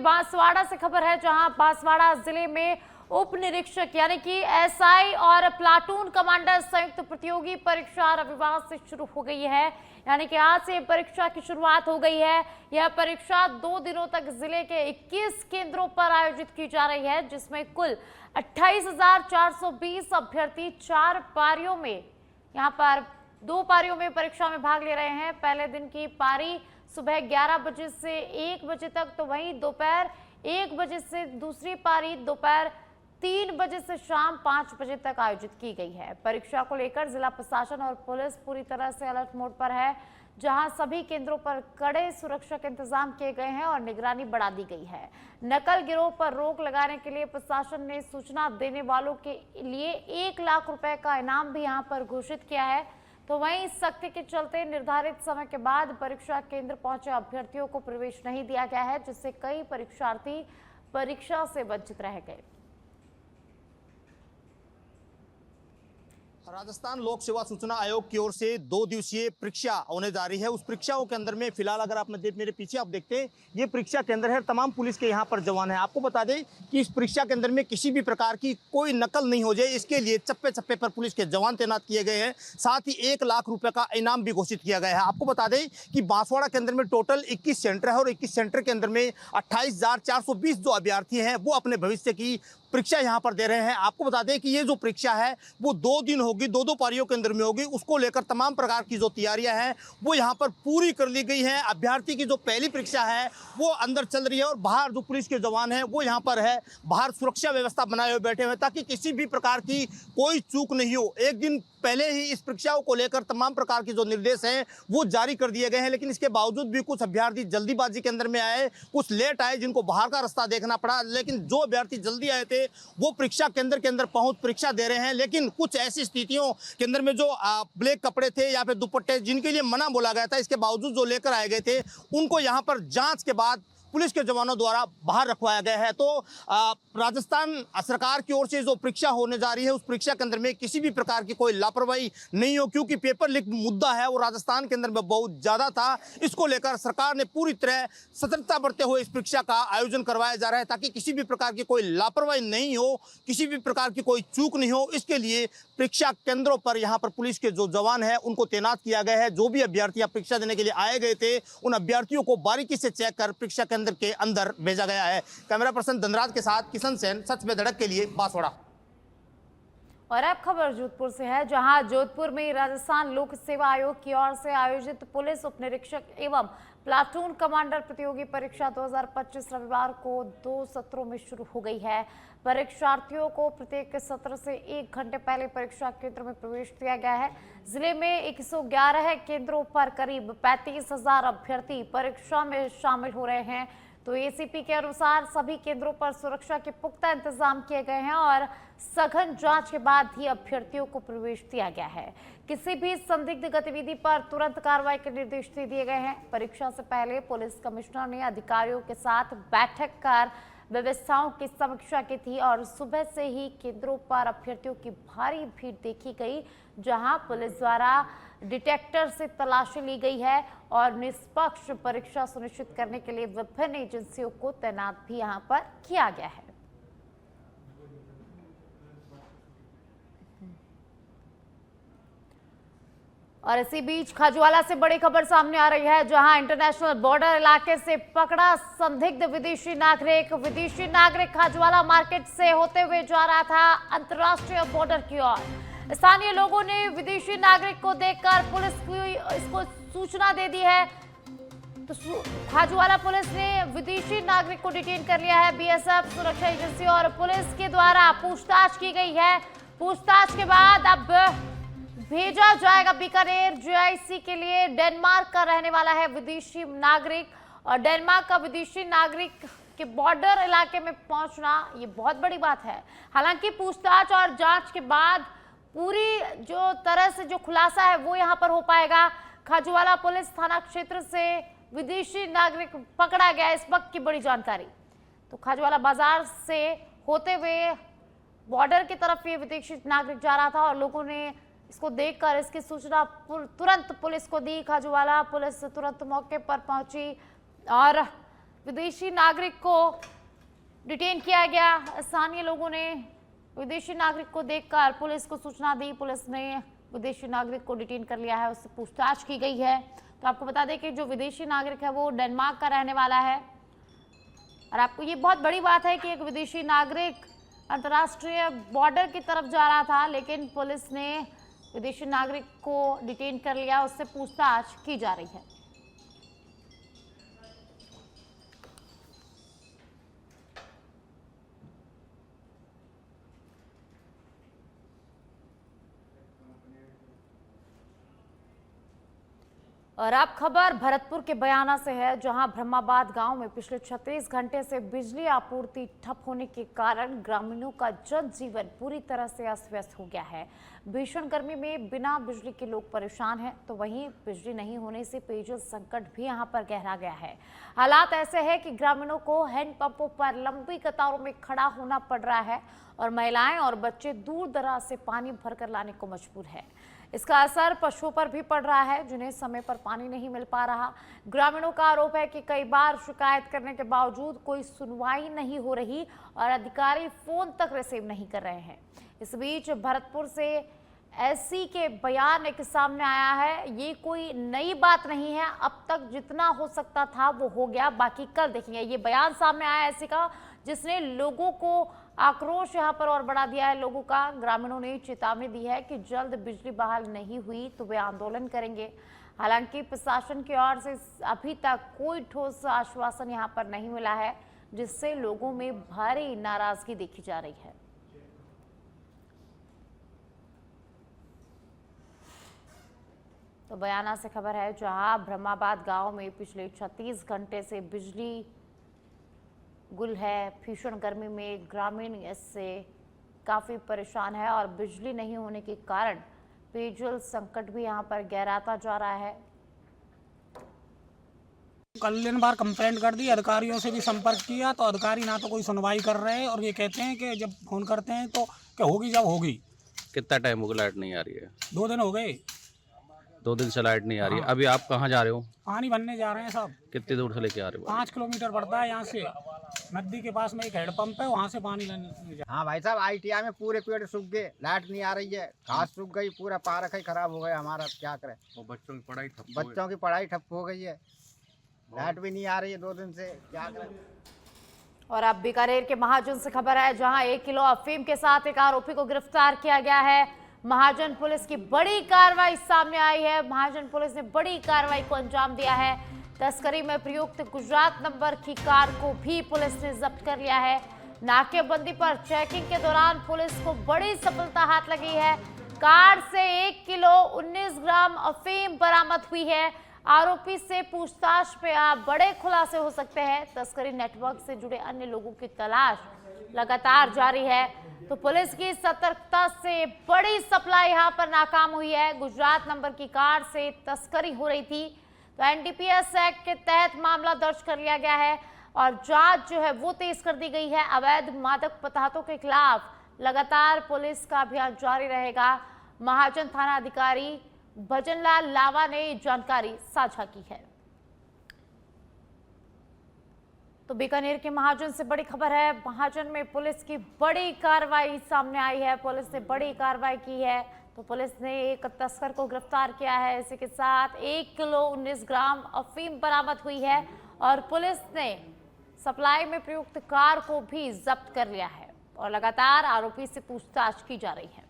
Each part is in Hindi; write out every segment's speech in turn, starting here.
बांसवाड़ा से खबर है, जहां बांसवाड़ा जिले में उप निरीक्षक यानी कि एसआई और प्लाटून कमांडर संयुक्त प्रतियोगी परीक्षा रविवार से शुरू हो गई है। यानी कि आज से परीक्षा की शुरुआत हो गई है। यह परीक्षा 2 दिनों तक जिले के 21 केंद्रों पर आयोजित की जा रही है, जिसमें कुल 28,420 अभ्यर्थी 4 पारियों में यहाँ पर 2 पारियों में परीक्षा में भाग ले रहे हैं। पहले दिन की पारी सुबह 11 बजे से 1 बजे तक, तो वहीं दोपहर 1 बजे से दूसरी पारी दोपहर 3 बजे से शाम 5 बजे तक आयोजित की गई है। परीक्षा को लेकर जिला प्रशासन और पुलिस पूरी तरह से अलर्ट मोड पर है, जहां सभी केंद्रों पर कड़े सुरक्षा के इंतजाम किए गए हैं और निगरानी बढ़ा दी गई है। नकल गिरोह पर रोक लगाने के लिए प्रशासन ने सूचना देने वालों के लिए 1 लाख रुपए का इनाम भी यहां पर घोषित किया है। तो वहीं सख्ती के चलते निर्धारित समय के बाद परीक्षा केंद्र पहुंचे अभ्यर्थियों को प्रवेश नहीं दिया गया है, जिससे कई परीक्षार्थी परीक्षा से वंचित रह गए। राजस्थान लोक सेवा सूचना आयोग की ओर से 2 दिवसीय परीक्षा होने जा रही है। उस परीक्षाओं के अंदर में फिलहाल अगर आप मेरे पीछे आप देखते हैं, ये परीक्षा केंद्र है। तमाम पुलिस के यहाँ पर जवान हैं। आपको बता दें कि इस परीक्षा के अंदर में किसी भी प्रकार की कोई नकल नहीं हो जाए, इसके लिए चप्पे चप्पे पर पुलिस के जवान तैनात किए गए हैं। साथ ही 1 लाख रुपए का इनाम भी घोषित किया गया है। आपको बता दें कि बांसवाड़ा के अंदर में टोटल 21 सेंटर है और 21 सेंटर के अंदर में 28,420 जो अभ्यर्थी हैं वो अपने भविष्य की परीक्षा यहाँ पर दे रहे हैं। आपको बता दें कि ये जो परीक्षा है वो 2 दिन होगी, 2 पारियों के अंदर में होगी। उसको लेकर तमाम प्रकार की जो तैयारियां हैं वो यहाँ पर पूरी कर ली गई हैं। अभ्यर्थी की जो पहली परीक्षा है वो अंदर चल रही है और बाहर जो पुलिस के जवान हैं वो यहाँ पर है, बाहर सुरक्षा व्यवस्था बनाए हुए बैठे हुए ताकि किसी भी प्रकार की कोई चूक नहीं हो। एक दिन पहले ही इस परीक्षाओं को लेकर तमाम प्रकार के जो निर्देश हैं वो जारी कर दिए गए हैं, लेकिन इसके बावजूद भी कुछ अभ्यर्थी जल्दीबाजी के अंदर में आए, कुछ लेट आए, जिनको बाहर का रास्ता देखना पड़ा। लेकिन जो अभ्यर्थी जल्दी आए थे वो परीक्षा केंद्र के अंदर पहुंच परीक्षा दे रहे हैं। लेकिन कुछ ऐसी स्थितियों के अंदर में जो ब्लैक कपड़े थे या फिर दुपट्टे जिनके लिए मना बोला गया था, इसके बावजूद जो लेकर आए गए थे उनको यहाँ पर जाँच के बाद पुलिस के जवानों द्वारा बाहर रखवाया गया है। तो राजस्थान सरकार की ओर से जो परीक्षा होने जा रही है उस परीक्षा के अंदर में किसी भी प्रकार की कोई लापरवाही नहीं हो, क्योंकि पेपर लीक मुद्दा है वो राजस्थान के अंदर में बहुत ज़्यादा था। इसको लेकर सरकार ने पूरी तरह सतर्कता बरते हुए इस परीक्षा का आयोजन करवाया जा रहा है ताकि किसी भी प्रकार की कोई लापरवाही नहीं हो, किसी भी प्रकार की कोई चूक नहीं हो। इसके लिए परीक्षा केंद्रों पर यहाँ पर पुलिस के जो जवान हैं उनको तैनात किया गया है। जो भी अभ्यर्थी परीक्षा देने के लिए आए गए थे उन अभ्यर्थियों को बारीकी से चेक कर परीक्षा केंद्र के अंदर भेजा गया है। कैमरा पर्सन धनराज के साथ किशन सेन, सच में धड़क के लिए बांसवाड़ा। और अब खबर जोधपुर से है, जहां जोधपुर में राजस्थान लोक सेवा आयोग की ओर से आयोजित पुलिस उप निरीक्षक एवं प्लाटून कमांडर प्रतियोगी परीक्षा 2025 रविवार को 2 सत्रों में शुरू हो गई है। परीक्षार्थियों को प्रत्येक सत्र से 1 घंटे पहले परीक्षा केंद्र में प्रवेश दिया गया है। जिले में 111 केंद्रों पर करीब 35,000 अभ्यर्थी परीक्षा में शामिल हो रहे हैं। तो एसीपी के अनुसार सभी केंद्रों पर सुरक्षा के पुख्ता इंतजाम किए गए हैं और सघन जांच के बाद ही अभ्यर्थियों को प्रवेश दिया गया है। किसी भी संदिग्ध गतिविधि पर तुरंत कार्रवाई के निर्देश दे दिए गए हैं। परीक्षा से पहले पुलिस कमिश्नर ने अधिकारियों के साथ बैठक कर व्यवस्थाओं की समीक्षा की थी और सुबह से ही केंद्रों पर अभ्यर्थियों की भारी भीड़ देखी गई, जहां पुलिस द्वारा डिटेक्टर से तलाशी ली गई है और निष्पक्ष परीक्षा सुनिश्चित करने के लिए विभिन्न एजेंसियों को तैनात भी यहां पर किया गया है। और इसी बीच खाजूवाला से बड़ी खबर सामने आ रही है, जहां इंटरनेशनल बॉर्डर इलाके से पकड़ा संदिग्ध विदेशी नागरिक खाजूवाला मार्केट से होते हुए जा रहा था अंतर्राष्ट्रीय बॉर्डर की ओर। स्थानीय लोगों ने विदेशी नागरिक को देखकर पुलिस को इसको सूचना दे दी है। तो खाजूवाला पुलिस ने विदेशी नागरिक को डिटेन कर लिया है। बीएसएफ, सुरक्षा एजेंसी और पुलिस के द्वारा पूछताछ की गई है। पूछताछ के बाद अब भेजा जाएगा बीकानेर जीआईसी के लिए। डेनमार्क का रहने वाला है विदेशी नागरिक और डेनमार्क का विदेशी नागरिक के बॉर्डर इलाके में पहुंचना ये बहुत बड़ी बात है। हालांकि पूछताछ और जांच के बाद पूरी जो तरह से जो खुलासा है वो यहां पर हो पाएगा। खाजूवाला पुलिस थाना क्षेत्र से विदेशी नागरिक पकड़ा गया, इस वक्त की बड़ी जानकारी। तो खाजूवाला बाजार से होते हुए बॉर्डर की तरफ ये विदेशी नागरिक जा रहा था और लोगों ने इसको देखकर इसकी सूचना तुरंत पुलिस को दी। खाजूवाला पुलिस तुरंत मौके पर पहुंची और विदेशी नागरिक को डिटेन किया गया। स्थानीय लोगों ने विदेशी नागरिक को देखकर पुलिस को सूचना दी। पुलिस ने विदेशी नागरिक को डिटेन कर लिया है, उससे पूछताछ की गई है। तो आपको बता दें कि जो विदेशी नागरिक है वो डेनमार्क का रहने वाला है और आपको ये बहुत बड़ी बात है कि एक विदेशी नागरिक अंतर्राष्ट्रीय बॉर्डर की तरफ जा रहा था, लेकिन पुलिस ने विदेशी नागरिक को डिटेन कर लिया, उससे पूछताछ की जा रही है। और अब खबर भरतपुर के बयाना से है, जहां ब्रह्माबाद गांव में पिछले 36 घंटे से बिजली आपूर्ति ठप होने के कारण ग्रामीणों का जनजीवन पूरी तरह से अस्त व्यस्त हो गया है। भीषण गर्मी में बिना बिजली के लोग परेशान हैं, तो वहीं बिजली नहीं होने से पेयजल संकट भी यहां पर गहरा गया है। हालात ऐसे हैं कि ग्रामीणों को हैंडपंपों पर लंबी कतारों में खड़ा होना पड़ रहा है और महिलाएं और बच्चे दूर दराज से पानी भरकर लाने को मजबूर है। इसका असर पशुओं पर भी पड़ रहा है, जिन्हें समय पर पानी नहीं मिल पा रहा। ग्रामीणों का आरोप है कि कई बार शिकायत करने के बावजूद कोई सुनवाई नहीं हो रही और अधिकारी फोन तक रिसीव नहीं कर रहे हैं। इस बीच भरतपुर से एससी के बयान एक सामने आया है। ये कोई नई बात नहीं है, अब तक जितना हो सकता था वो हो गया, बाकी कल देखेंगे। ये बयान सामने आया एससी का, जिसने लोगों को आक्रोश यहाँ पर और बढ़ा दिया है लोगों का। ग्रामीणों ने चेतावनी दी है कि जल्द बिजली बहाल नहीं हुई तो वे आंदोलन करेंगे। हालांकि प्रशासन की ओर से अभी तक कोई ठोस आश्वासन यहाँ पर नहीं मिला है, जिससे लोगों में भारी नाराजगी देखी जा रही है। तो बयाना से खबर है, जहां ब्रह्माबाद गांव में पिछले 36 घंटे से बिजली गुल है। भीषण गर्मी में ग्रामीण इससे काफी परेशान है और बिजली नहीं होने के कारण पेयजल संकट भी यहां पर गहराता जा रहा है। कल दिन बार कंप्लेंट कर दी, अधिकारियों से भी संपर्क किया तो अधिकारी ना तो कोई सुनवाई कर रहे हैं और ये कहते हैं कि जब फोन करते हैं तो क्या होगी जब होगी। कितना टाइम हो गया लाइट नहीं आ रही है? 2 दिन हो गए। 2 दिन से लाइट नहीं आ रही है। अभी आप कहाँ जा रहे हो? पानी भरने जा रहे हैं साहब। कितनी दूर से लेके आ रहे हो? 5 किलोमीटर पड़ता है यहाँ से। नदी के पास में एक हैंडपंप है, वहाँ से पानी लेने जा। हाँ भाई साहब, ITI में पूरे पेड़ सूख गए, लाइट नहीं आ रही है, घास सूख गई, पूरा पार्क ही खराब हो गया हमारा। क्या करें, और बच्चों की पढ़ाई ठप हो गई है, लाइट भी नहीं आ रही है 2 दिन से, क्या करें। और अब बीकानेर के महाजन से खबर है, जहां 1 किलो अफीम के साथ एक आरोपी को गिरफ्तार किया गया है। महाजन पुलिस की बड़ी कार्रवाई सामने आई है। महाजन पुलिस ने बड़ी कार्रवाई को अंजाम दिया है। तस्करी में प्रयुक्त गुजरात नंबर की कार को भी पुलिस ने जब्त कर लिया है। नाकेबंदी पर चेकिंग के दौरान पुलिस को बड़ी सफलता हाथ लगी है। कार से 1 किलो 19 ग्राम अफीम बरामद हुई है। आरोपी से पूछताछ पे आप बड़े खुलासे हो सकते हैं। तस्करी नेटवर्क से जुड़े अन्य लोगों की तलाश लगातार जारी है। तो पुलिस की सतर्कता से बड़ी सप्लाई यहां पर नाकाम हुई है। गुजरात नंबर की कार से तस्करी हो रही थी, तो NDPS एक्ट के तहत मामला दर्ज कर लिया गया है और जांच जो है वो तेज कर दी गई है। अवैध मादक पदार्थों के खिलाफ लगातार पुलिस का अभियान जारी रहेगा। महाजन थाना अधिकारी भजनलाल लावा ने जानकारी साझा की है। तो बीकानेर के महाजन से बड़ी खबर है। महाजन में पुलिस की बड़ी कार्रवाई सामने आई है। पुलिस ने बड़ी कार्रवाई की है, तो पुलिस ने एक तस्कर को गिरफ्तार किया है। इसी के साथ 1 किलो 19 ग्राम अफीम बरामद हुई है और पुलिस ने सप्लाई में प्रयुक्त कार को भी जब्त कर लिया है और लगातार आरोपी से पूछताछ की जा रही है।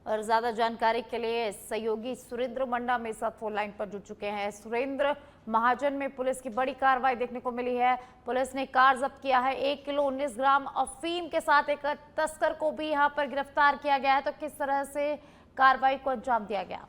और ज्यादा जानकारी के लिए सहयोगी सुरेंद्र मंडा मेरे साथ फोन लाइन पर जुड़ चुके हैं। सुरेंद्र, महाजन में पुलिस की बड़ी कार्रवाई देखने को मिली है। पुलिस ने कार जब्त किया है। 1 किलो 19 ग्राम अफीम के साथ एक तस्कर को भी यहां पर गिरफ्तार किया गया है। तो किस तरह से कार्रवाई को अंजाम दिया गया?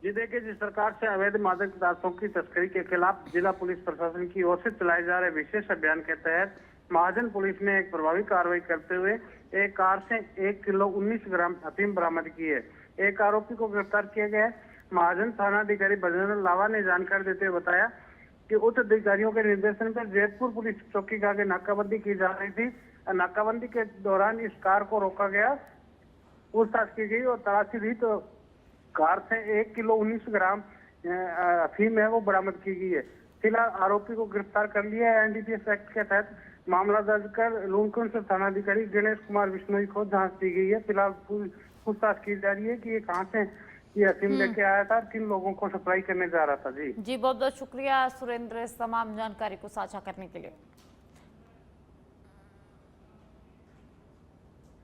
जी देखिए, जिस प्रकार से अवैध मादक पदार्थों की तस्करी के खिलाफ जिला पुलिस प्रशासन की ओर से चलाए जा रहे विशेष अभियान के तहत महाजन पुलिस ने एक प्रभावी कार्रवाई करते हुए एक कार से 1 किलो 19 ग्राम अफीम बरामद की है। एक आरोपी को गिरफ्तार किया गया है। महाजन थाना अधिकारी भजनलाल लावा ने जानकारी देते हुए बताया कि उच्च अधिकारियों के निर्देशन पर जैतपुर पुलिस चौकी के आगे नाकाबंदी की जा रही थी। नाकाबंदी के दौरान इस कार को रोका गया, पूछताछ की गई और तलाशी ली तो कार से 1 किलो 19 ग्राम अफीम है वो बरामद की गई है। फिलहाल आरोपी को गिरफ्तार कर लिया है। एनडीपीएस एक्ट के तहत मामला दर्ज कर लूणकुंड से थानाधिकारी गणेश कुमार बिश्नोई को जांच की गई है। फिलहाल पूछताछ की जा रही है कि ये कहाँ से ये अफीम लेके आया था, किन लोगों को सप्लाई करने जा रहा था। जी बहुत बहुत शुक्रिया सुरेंद्र इस तमाम जानकारी को साझा करने के लिए।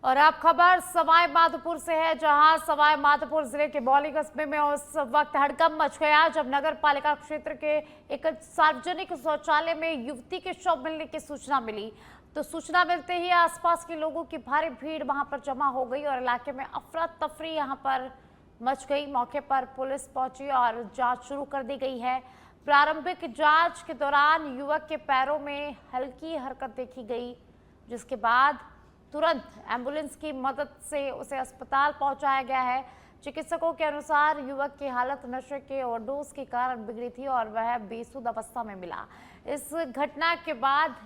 और अब खबर सवाई माधोपुर से है, जहां सवाई माधोपुर जिले के बौली कस्बे में उस वक्त हड़कंप मच गया जब नगर पालिका क्षेत्र के एक सार्वजनिक शौचालय में युवती के शव मिलने की सूचना मिली। तो सूचना मिलते ही आसपास के लोगों की भारी भीड़ वहां पर जमा हो गई और इलाके में अफरा तफरी यहां पर मच गई। मौके पर पुलिस पहुंची और जांच शुरू कर दी गई है। प्रारंभिक जांच के दौरान युवक के पैरों में हल्की हरकत देखी गई, जिसके बाद तुरंत एम्बुलेंस की मदद से उसे अस्पताल पहुंचाया गया है। चिकित्सकों के अनुसार युवक की हालत नशे के ओवरडोज के कारण बिगड़ी थी और वह बेसुध अवस्था में मिला। इस घटना के बाद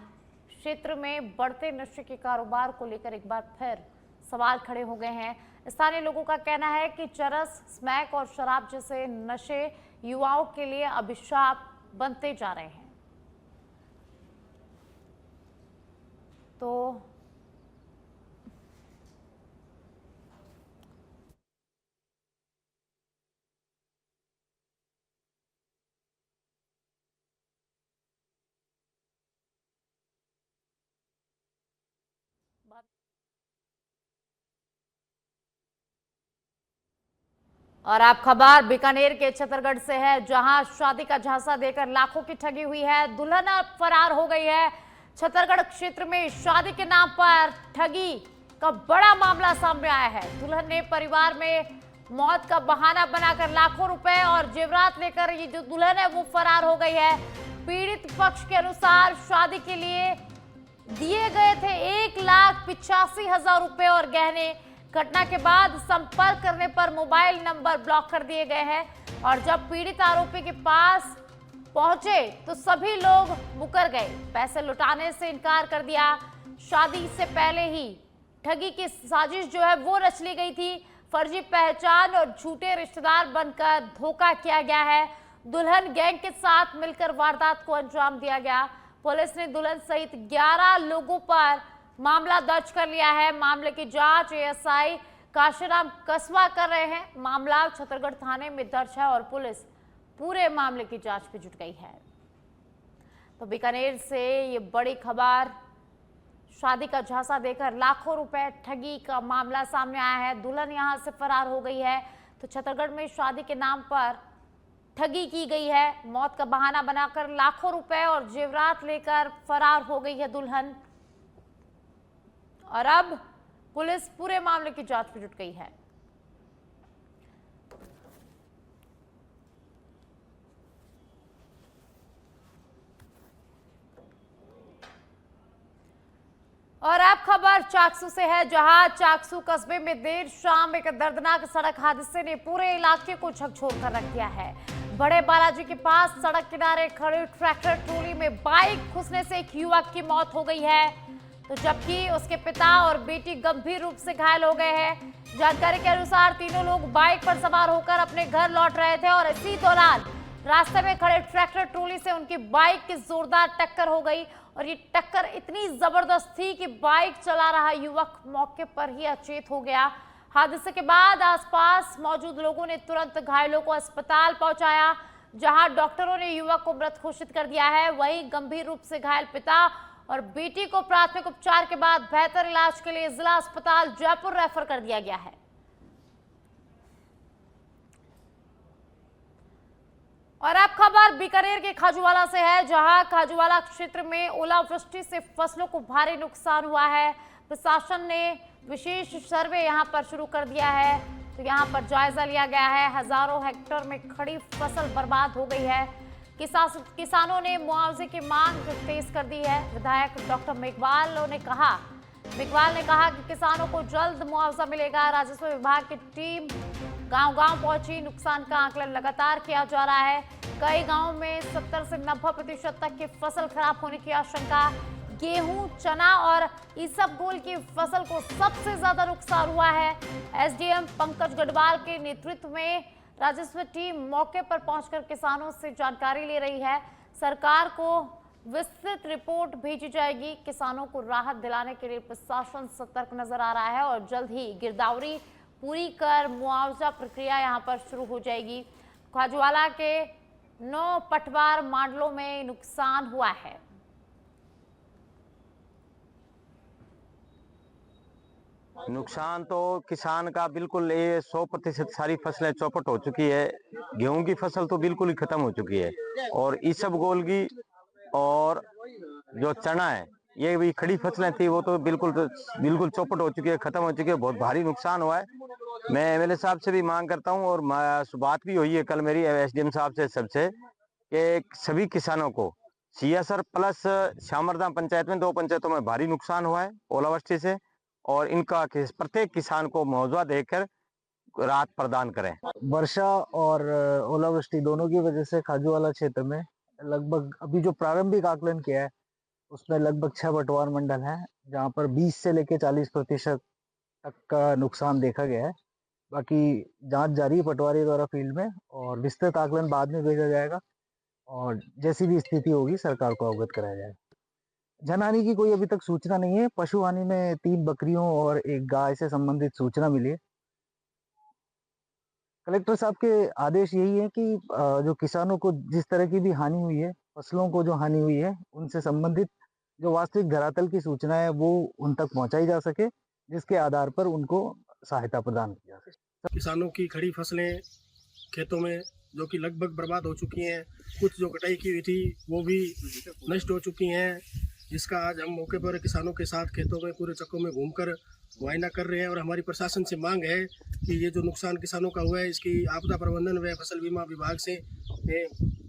क्षेत्र में बढ़ते नशे के कारोबार को लेकर एक बार फिर सवाल खड़े हो गए हैं। स्थानीय लोगों का कहना है कि चरस, स्मैक और शराब जैसे नशे युवाओं के लिए अभिशाप बनते जा रहे हैं। तो और आप खबर बीकानेर के छतरगढ़ से है, जहां शादी का झांसा देकर लाखों की ठगी हुई है। दुल्हन अब फरार हो गई है। छतरगढ़ क्षेत्र में शादी के नाम पर ठगी का बड़ा मामला सामने आया है। दुल्हन ने परिवार में मौत का बहाना बनाकर लाखों रुपए और जेवरात लेकर ये जो दुल्हन है वो फरार हो गई है। पीड़ित पक्ष के अनुसार शादी के लिए दिए गए थे 1,85,000 रुपए और गहने। घटना के बाद संपर्क करने पर मोबाइल नंबर ब्लॉक कर दिए गए हैं और जब पीड़ित आरोपी के पास पहुंचे तो सभी लोग मुकर गए, पैसे लौटाने से इनकार कर दिया। शादी से पहले ही ठगी की साजिश जो है वो रच ली गई थी। फर्जी पहचान और झूठे रिश्तेदार बनकर धोखा किया गया है। दुल्हन गैंग के साथ मिलकर वारदात को अंजाम दिया गया। पुलिस ने दुल्हन सहित 11 लोगों पर मामला दर्ज कर लिया है। मामले की जांच एएसआई काशीराम कस्बा कर रहे हैं। मामला छतरगढ़ थाने में दर्ज है और पुलिस पूरे मामले की जांच में जुट गई है। तो बीकानेर से ये बड़ी खबर, शादी का झांसा देकर लाखों रुपए ठगी का मामला सामने आया है। दुल्हन यहां से फरार हो गई है। तो छतरगढ़ में शादी के नाम पर ठगी की गई है। मौत का बहाना बनाकर लाखों रुपए और जेवरात लेकर फरार हो गई है दुल्हन और अब पुलिस पूरे मामले की जांच में जुट गई है। और अब खबर चाकसू से है, जहां चाकसू कस्बे में देर शाम एक दर्दनाक सड़क हादसे ने पूरे इलाके को झकझोर कर रख दिया है। बड़े बालाजी के पास सड़क किनारे खड़े ट्रैक्टर ट्रॉली में बाइक घुसने से एक युवक की मौत हो गई है, तो जबकि उसके पिता और बेटी गंभीर रूप से घायल हो गए हैं। जानकारी के अनुसार तीनों लोग बाइक पर सवार होकर अपने घर लौट रहे थे और इसी दौरान रास्ते में खड़े ट्रैक्टर ट्रॉली से उनकी बाइक की जोरदार टक्कर हो गई और ये टक्कर इतनी जबरदस्त थी कि बाइक चला रहा युवक मौके पर ही अचेत हो गया। हादसे के बाद आसपास मौजूद लोगों ने तुरंत घायलों को अस्पताल पहुंचाया, जहां डॉक्टरों ने युवक को मृत घोषित कर दिया है। वहीं गंभीर रूप से घायल पिता और बेटी को प्राथमिक उपचार के बाद बेहतर इलाज के लिए जिला अस्पताल जयपुर रेफर कर दिया गया है। और अब खबर बीकानेर के खाजूवाला से है, जहां खाजूवाला क्षेत्र में ओलावृष्टि से फसलों को भारी नुकसान हुआ है। प्रशासन ने विशेष सर्वे यहां पर शुरू कर दिया है, तो यहां पर जायजा लिया गया है। हजारों हेक्टेयर में खड़ी फसल बर्बाद हो गई है। किसानों ने मुआवजे की मांग तेज कर दी है। विधायक डॉक्टर मेघवाल ने कहा कि किसानों को जल्द मुआवजा मिलेगा। राजस्व विभाग की टीम गांव-गांव पहुंची, नुकसान का आकलन लगातार किया जा रहा है। कई गांवों में 70 से 90% तक की फसल खराब होने की आशंका। गेहूं, चना और इसबगोल की फसल को सबसे ज्यादा नुकसान हुआ है। एसडीएम पंकज गढ़वाल के नेतृत्व में राजस्व टीम मौके पर पहुंचकर किसानों से जानकारी ले रही है। सरकार को विस्तृत रिपोर्ट भेजी जाएगी। किसानों को राहत दिलाने के लिए प्रशासन सतर्क नजर आ रहा है और जल्द ही गिरदावरी पूरी कर मुआवजा प्रक्रिया यहां पर शुरू हो जाएगी। खाजवाला के 9 पटवार मांडलों में नुकसान हुआ है। नुकसान तो किसान का बिल्कुल ये 100% सारी फसलें चौपट हो चुकी है। गेहूं की फसल तो बिल्कुल ही खत्म हो चुकी है और इसबगोल की और जो चना है ये भी खड़ी फसलें थी वो तो बिल्कुल चौपट हो चुकी है, खत्म हो चुकी है। बहुत भारी नुकसान हुआ है। मैं एमएलए साहब से भी मांग करता हूं और बात भी हुई है कल मेरी एसडीएम साहब से सबसे कि सभी किसानों को सियासर प्लस श्यामरधाम पंचायत में 2 पंचायतों में भारी नुकसान हुआ है ओलावृष्टि से और इनका प्रत्येक किसान को मुआवजा देकर राहत प्रदान करें। वर्षा और ओलावृष्टि दोनों की वजह से खाजूवाला क्षेत्र में लगभग अभी जो प्रारंभिक आकलन किया है उसमें लगभग 6 बटवार मंडल हैं जहां पर 20 से लेकर 40% तक का नुकसान देखा गया है। बाकी जांच जारी है पटवारी द्वारा फील्ड में और विस्तृत आकलन बाद में भेजा जाएगा और जैसी भी स्थिति होगी सरकार को अवगत कराया जाएगा। जनहानि की कोई अभी तक सूचना नहीं है। पशु हानि में 3 बकरियों और 1 गाय से संबंधित सूचना मिली है। कलेक्टर साहब के आदेश यही है कि जो किसानों को जिस तरह की भी हानि हुई है, फसलों को जो हानि हुई है, उनसे संबंधित जो वास्तविक धरातल की सूचना है वो उन तक पहुंचाई जा सके, जिसके आधार पर उनको सहायता प्रदान की जा सके। किसानों की खड़ी फसलें खेतों में जो कि लगभग बर्बाद हो चुकी हैं, कुछ जो कटाई की हुई थी वो भी नष्ट हो चुकी हैं, जिसका आज हम मौके पर किसानों के साथ खेतों में पूरे चक्कों में घूमकर मुआयना कर रहे हैं। और हमारी प्रशासन से मांग है कि ये जो नुकसान किसानों का हुआ है इसकी आपदा प्रबंधन व फसल बीमा विभाग से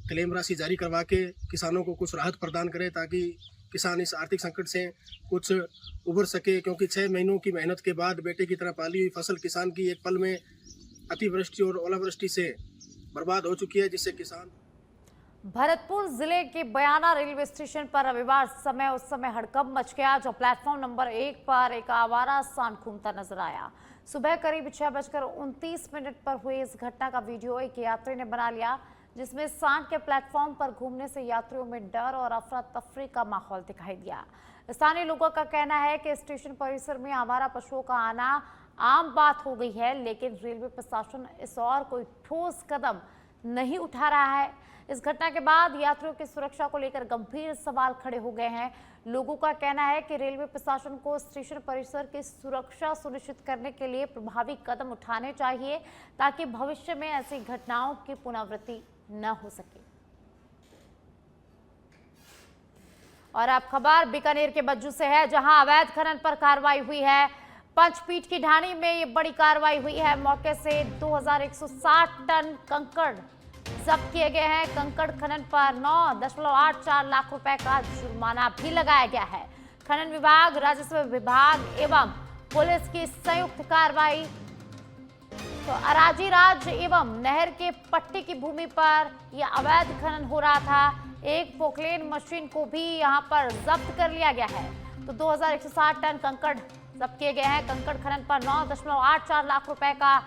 क्लेम राशि जारी करवा के किसानों को कुछ राहत प्रदान करें ताकि किसान इस आर्थिक संकट से कुछ उभर सके। क्योंकि 6 महीनों की मेहनत के बाद बेटे की तरह पाली हुई फसल किसान की एक पल में अतिवृष्टि और ओलावृष्टि से बर्बाद हो चुकी है, जिससे किसान। भरतपुर जिले के बयाना रेलवे स्टेशन पर रविवार उस समय हड़कंप मच गया जब प्लेटफॉर्म नंबर 1 पर एक आवारा सांड घूमता नजर आया। सुबह करीब 6:29 पर हुई इस घटना का वीडियो एक यात्री ने बना लिया, जिसमें सांड के प्लेटफॉर्म पर घूमने से यात्रियों में डर और अफरा तफरी का माहौल दिखाई दिया। स्थानीय लोगों का कहना है कि स्टेशन परिसर में आवारा पशुओं का आना आम बात हो गई है, लेकिन रेलवे प्रशासन इस ओर कोई ठोस कदम नहीं उठा रहा है। इस घटना के बाद यात्रियों की सुरक्षा को लेकर गंभीर सवाल खड़े हो गए हैं। लोगों का कहना है कि रेलवे प्रशासन को स्टेशन परिसर की सुरक्षा सुनिश्चित करने के लिए प्रभावी कदम उठाने चाहिए ताकि भविष्य में ऐसी घटनाओं की पुनरावृत्ति न हो सके। और अब खबर बीकानेर के बज्जू से है, जहां अवैध खनन पर कार्रवाई हुई है। पंचपीठ की ढाणी में ये बड़ी कार्रवाई हुई है। मौके से 2160 टन कंकड़ जब्त किए गए हैं। कंकड़ खनन पर 9.84 लाख रुपए का जुर्माना भी लगाया गया है। खनन विभाग, राजस्व विभाग एवं पुलिस की संयुक्त कार्रवाई। तो अराजी राज एवं नहर के पट्टी की भूमि पर यह अवैध खनन हो रहा था। एक पोकलेन मशीन को भी यहां पर जब्त कर लिया गया है। तो 2160 टन कंकड़ जब्त किए गए हैं। कंकड़ खनन पर 9.84 लाख रुपए का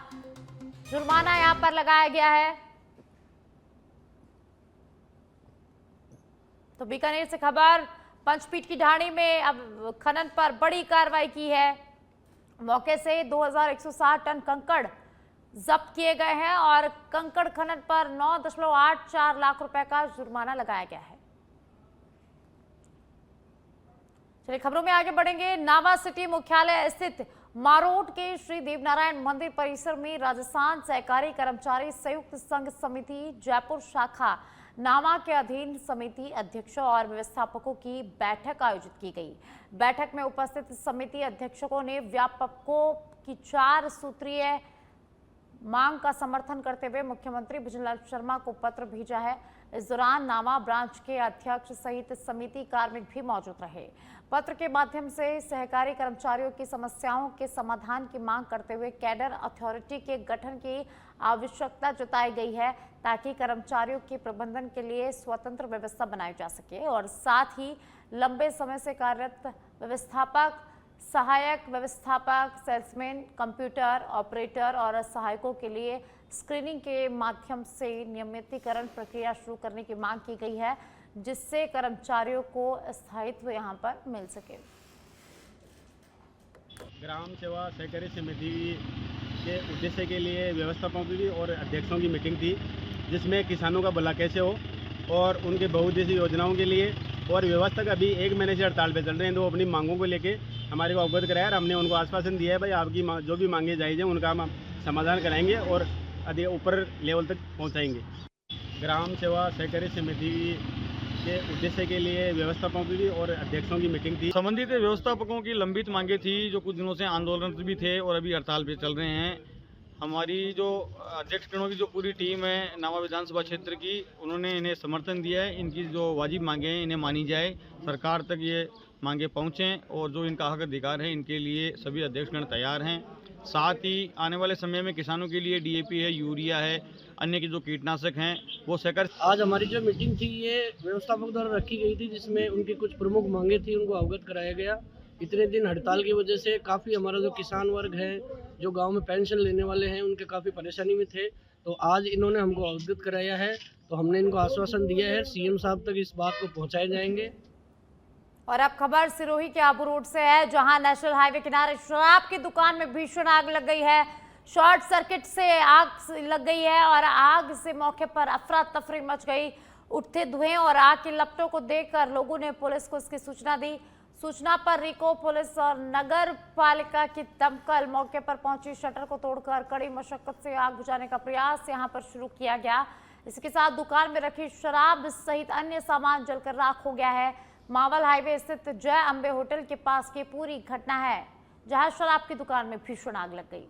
जुर्माना यहां पर लगाया गया है। तो बीकानेर से खबर, पंचपीठ की ढाणी में अब खनन पर बड़ी कार्रवाई की है। मौके से 2160 टन कंकड़ जब्त किए गए हैं और कंकड़ खनन पर 9.84 लाख रुपए का जुर्माना लगाया गया है। चलिए खबरों में आगे बढ़ेंगे। नावा सिटी मुख्यालय स्थित मारोट के श्री देवनारायण मंदिर परिसर में राजस्थान सहकारी कर्मचारी संयुक्त संघ समिति जयपुर शाखा नामा के अधीन समिति अध्यक्षों और व्यवस्थापकों की बैठक आयोजित की गई। बैठक में उपस्थित समिति अध्यक्षों ने व्यापकों की 4 सूत्रीय मांग का समर्थन करते हुए मुख्यमंत्री भजनलाल शर्मा को पत्र भेजा है। इस दौरान नामा ब्रांच के अध्यक्ष सहित समिति कार्मिक भी मौजूद रहे। पत्र के माध्यम से सहकारी कर्मचारियों की समस्याओं के समाधान की मांग करते हुए कैडर अथॉरिटी के गठन की आवश्यकता जताई गई है, ताकि कर्मचारियों के प्रबंधन के लिए स्वतंत्र व्यवस्था बनाई जा सके और साथ ही लंबे समय से कार्यरत व्यवस्थापक, सहायक व्यवस्थापक, सेल्समैन, कंप्यूटर ऑपरेटर और सहायकों के लिए स्क्रीनिंग के माध्यम से नियमितीकरण प्रक्रिया शुरू करने की मांग की गई है, जिससे कर्मचारियों को स्थायित्व यहां पर मिल सके। ग्राम सेवा सहकारी समिति के उद्देश्य के लिए व्यवस्थापकों की और अध्यक्षों की मीटिंग थी, जिसमें किसानों का भला कैसे हो और उनके बहुउद्देशीय योजनाओं के लिए और व्यवस्था अभी 1 महीने से हड़ताल पे चल रहे हैं, तो अपनी मांगों को लेके हमारे को अवगत कराया और हमने उनको आश्वासन दिया है भाई आपकी जो भी मांगे जायज़ हैं उनका हम समाधान कराएंगे और अधिक ऊपर लेवल तक पहुंचाएंगे। ग्राम सेवा सहकारी समिति के उद्देश्य के लिए व्यवस्थापकों की और अध्यक्षों की मीटिंग थी। संबंधित व्यवस्थापकों की लंबित मांगे थी, जो कुछ दिनों से आंदोलन भी थे और अभी हड़ताल पे चल रहे हैं। हमारी जो अध्यक्षगणों की जो पूरी टीम है नामा विधानसभा क्षेत्र की, उन्होंने इन्हें समर्थन दिया है। इनकी जो वाजिब मांगे हैं इन्हें मानी जाए, सरकार तक ये मांगे पहुँचें और जो इनका हक अधिकार है इनके लिए सभी अध्यक्षगण तैयार हैं। साथ ही आने वाले समय में किसानों के लिए DAP है, यूरिया है, अन्य की जो कीटनाशक हैं वो सहकारी। आज हमारी जो मीटिंग थी ये व्यवस्थापक द्वारा रखी गई थी, जिसमें उनकी कुछ प्रमुख मांगे थी उनको अवगत कराया गया। इतने दिन हड़ताल की वजह से काफ़ी हमारा जो किसान वर्ग है, जो गांव में पेंशन लेने वाले हैं, उनके काफ़ी परेशानी में थे, तो आज इन्होंने हमको अवगत कराया है, तो हमने इनको आश्वासन दिया है CM साहब तक इस बात को पहुँचाए जाएंगे। और अब खबर सिरोही के आबू रोड से है, जहां नेशनल हाईवे किनारे शराब की दुकान में भीषण आग लग गई है। शॉर्ट सर्किट से आग लग गई है और आग से मौके पर अफरा तफरी मच गई। उठते धुएं और आग की लपटों को देखकर लोगों ने पुलिस को इसकी सूचना दी। सूचना पर रिको पुलिस और नगर पालिका की दमकल मौके पर पहुंची। शटर को तोड़कर कड़ी मशक्कत से आग बुझाने का प्रयास यहां पर शुरू किया गया। इसके साथ दुकान में रखी शराब सहित अन्य सामान जलकर राख हो गया है। मावल हाईवे स्थित जय अंबे होटल के पास की पूरी घटना है, जहां शराब की दुकान में भीषण आग लग गई।